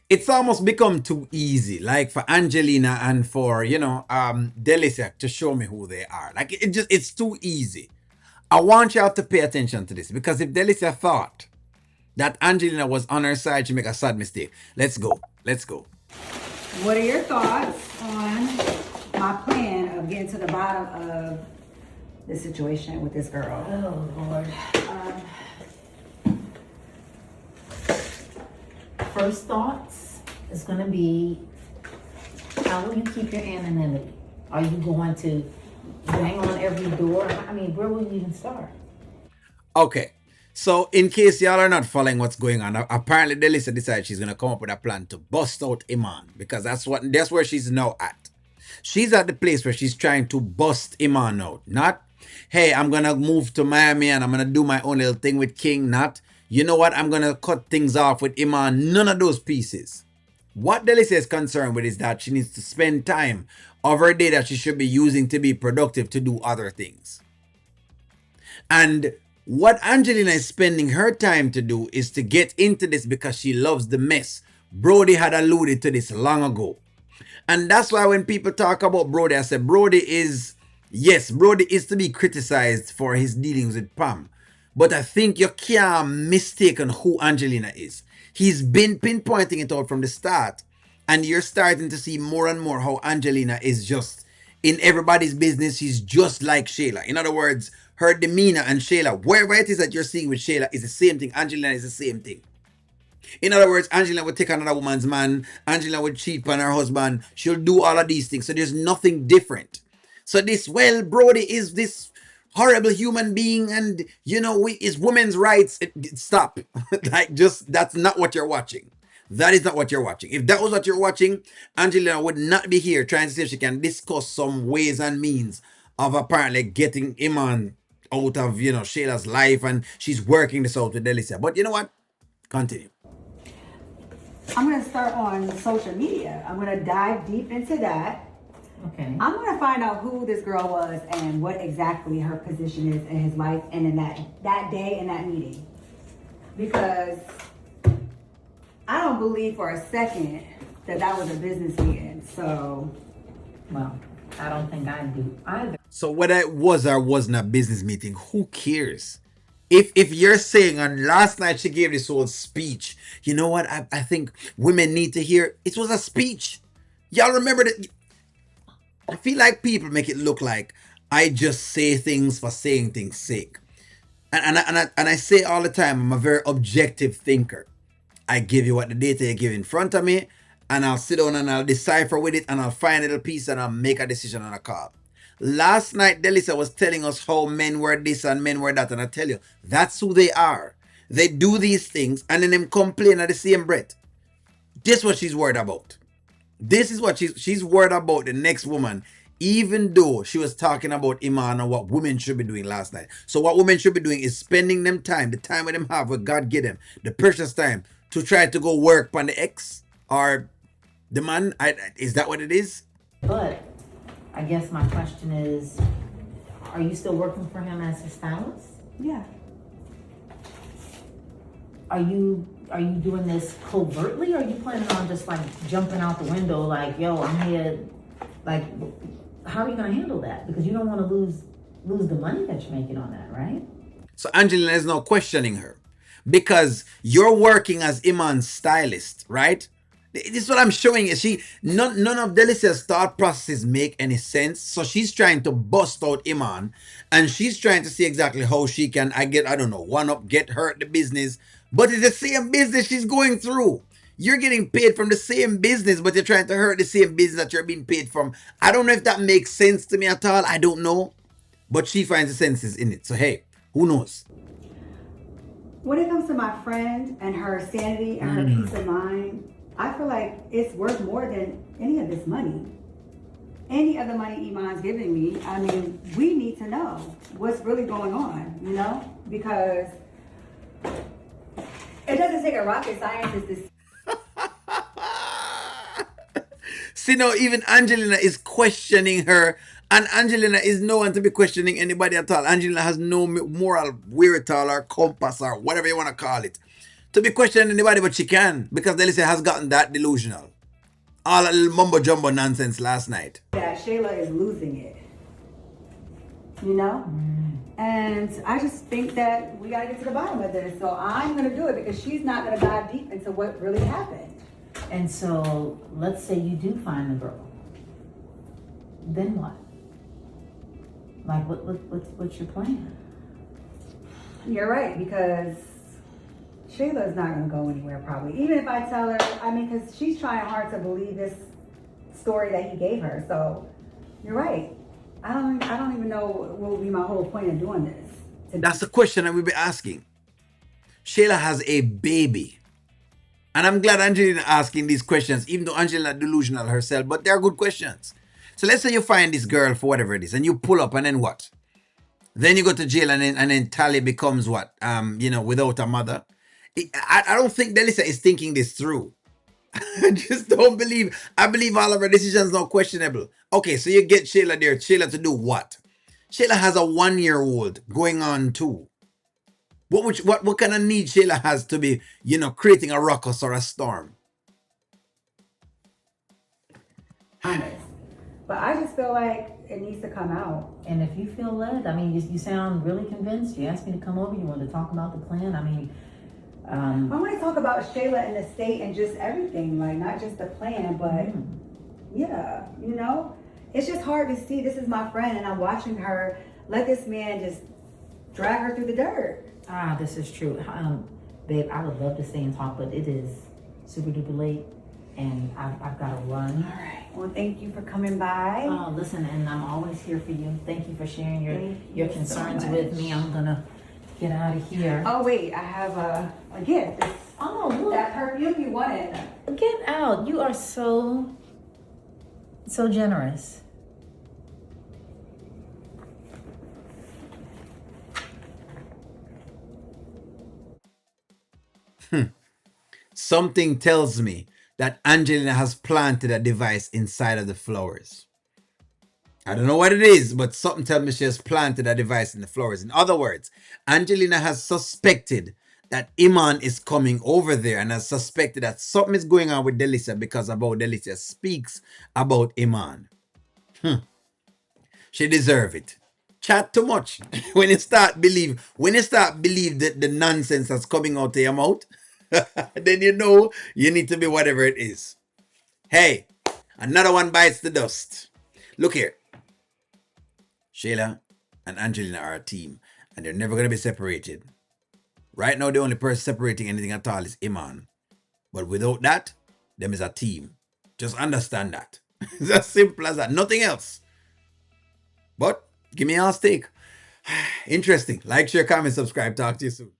It's almost become too easy, like for Angelina and for Delicia to show me who they are. Like it's too easy. I want y'all to pay attention to this because if Delicia thought that Angelina was on her side, she make a sad mistake. Let's go. Let's go. What are your thoughts on my plan of getting to the bottom of the situation with this girl? Oh, Lord. First thoughts is going to be, how will you keep your anonymity? Are you going to bang on every door? I mean, where will you even start? Okay. So, in case y'all are not following what's going on, apparently Delicia decided she's gonna come up with a plan to bust out Iman because that's where she's now at. She's at the place where she's trying to bust Iman out. Not, hey, I'm gonna move to Miami and I'm gonna do my own little thing with King. Not, you know what, I'm gonna cut things off with Iman. None of those pieces. What Delicia is concerned with is that she needs to spend time of her day that she should be using to be productive to do other things. And what Angelina is spending her time to do is to get into this because she loves the mess. Brody had alluded to this long ago. And that's why when people talk about Brody, I say Brody is to be criticized for his dealings with Pam. But I think you can't mistake on who Angelina is. He's been pinpointing it out from the start. And you're starting to see more and more how Angelina is just in everybody's business. She's just like Shayla. In other words, her demeanor and Shayla, wherever it is that you're seeing with Shayla, is the same thing. Angelina is the same thing. In other words, Angelina would take another woman's man. Angelina would cheat on her husband. She'll do all of these things. So there's nothing different. So Brody is this horrible human being and, it's women's rights. Stop. That's not what you're watching. That is not what you're watching. If that was what you're watching, Angelina would not be here trying to see if she can discuss some ways and means of apparently getting Iman out of, Shayla's life, and she's working this out with Delicia. But you know what? Continue. I'm going to start on social media. I'm going to dive deep into that. Okay. I'm going to find out who this girl was and what exactly her position is in his life and in that day in that meeting. Because I don't believe for a second that was a business meeting. So, well, I don't think I do either. So whether it was or wasn't a business meeting, who cares? If you're saying on last night she gave this whole speech, you know what? I think women need to hear. It was a speech. Y'all remember that? I feel like people make it look like I just say things for saying things' sake. And I say all the time, I'm a very objective thinker. I give you what the data you give in front of me, and I'll sit down and I'll decipher with it, and I'll find a little piece and I'll make a decision on a call. Last night, Delicia was telling us how men were this and men were that, and I tell you, that's who they are. They do these things and then them complain at the same breath. This is what she's worried about. This is what she's worried about the next woman, even though she was talking about Iman and what women should be doing last night. So what women should be doing is spending them time, the time with them have, what God give them, the precious time, to try to go work on the ex or the man. Is that what it is? But I guess my question is, are you still working for him as his stylist? yeah. Are you doing this covertly, or are you planning on just like jumping out the window like, yo, I'm here? Like, how are you gonna handle that? Because you don't want to lose the money that you're making on that, right? So Angelina is now questioning her because you're working as Iman's stylist, right? This is what I'm showing you. None of Delicia's thought processes make any sense. So she's trying to bust out Iman, and she's trying to see exactly how she can, one up, get her the business. But it's the same business she's going through. You're getting paid from the same business, but you're trying to hurt the same business that you're being paid from. I don't know if that makes sense to me at all. I don't know. But she finds the senses in it. So hey, who knows? When it comes to my friend and her sanity and her peace of mind, I feel like it's worth more than any of this money. Any of the money Iman's giving me, I mean, we need to know what's really going on, because it doesn't take a rocket scientist to See now, even Angelina is questioning her, and Angelina is no one to be questioning anybody at all. Angelina has no moral wherewithal or compass or whatever you want to call it to be questioning anybody, but she can because Delicia has gotten that delusional. All that little mumbo jumbo nonsense last night. That Shayla is losing it, you know? And I just think that we gotta get to the bottom of this. So I'm gonna do it because she's not gonna dive deep into what really happened. And so let's say you do find the girl. Then what? Like what's your plan? You're right, because Shayla is not gonna go anywhere probably. Even if I tell her, I mean, because she's trying hard to believe this story that he gave her. So you're right. I don't even know what would be my whole point of doing this. That's the question that we'll be asking. Shayla has a baby. And I'm glad Angelina asking these questions, even though Angelina delusional herself, but they're good questions. So let's say you find this girl for whatever it is, and you pull up, and then what? Then you go to jail, and then Tally becomes what? Without a mother. I don't think Delicia is thinking this through. I just don't believe. I believe all of her decisions are questionable. Okay, so you get Shayla there. Shayla to do what? Shayla has a 1-year-old going on 2. What kind of need Shayla has to be, creating a ruckus or a storm? Honest. But I just feel like it needs to come out. And if you feel led, I mean, you sound really convinced. You asked me to come over. You wanted to talk about the plan. I mean, I want to talk about Shayla and the state and just everything, like not just the plan, but yeah, it's just hard to see. This is my friend, and I'm watching her let this man just drag her through the dirt. This is true. Babe, I would love to stay and talk, but it is super duper late, and I've got to run. All right. Well, thank you for coming by. Oh, listen, and I'm always here for you. Thank you for sharing your concerns with me. I'm gonna get out of here. Oh wait, I have a gift. Oh, look. That perfume you wanted. Get out. You are so generous. Something tells me that Angelina has planted a device inside of the flowers. I don't know what it is, but something tells me she has planted a device in the flowers. In other words, Angelina has suspected that Iman is coming over there and has suspected that something is going on with Delicia because about Delicia speaks about Iman. She deserve it. Chat too much. When you start believe that the nonsense that's coming out of your mouth, then you need to be whatever it is. Hey, another one bites the dust. Look here. Shayla and Angelina are a team, and they're never going to be separated. Right now, the only person separating anything at all is Iman. But without that, them is a team. Just understand that. It's as simple as that. Nothing else. But give me all stake. Interesting. Like, share, comment, subscribe. Talk to you soon.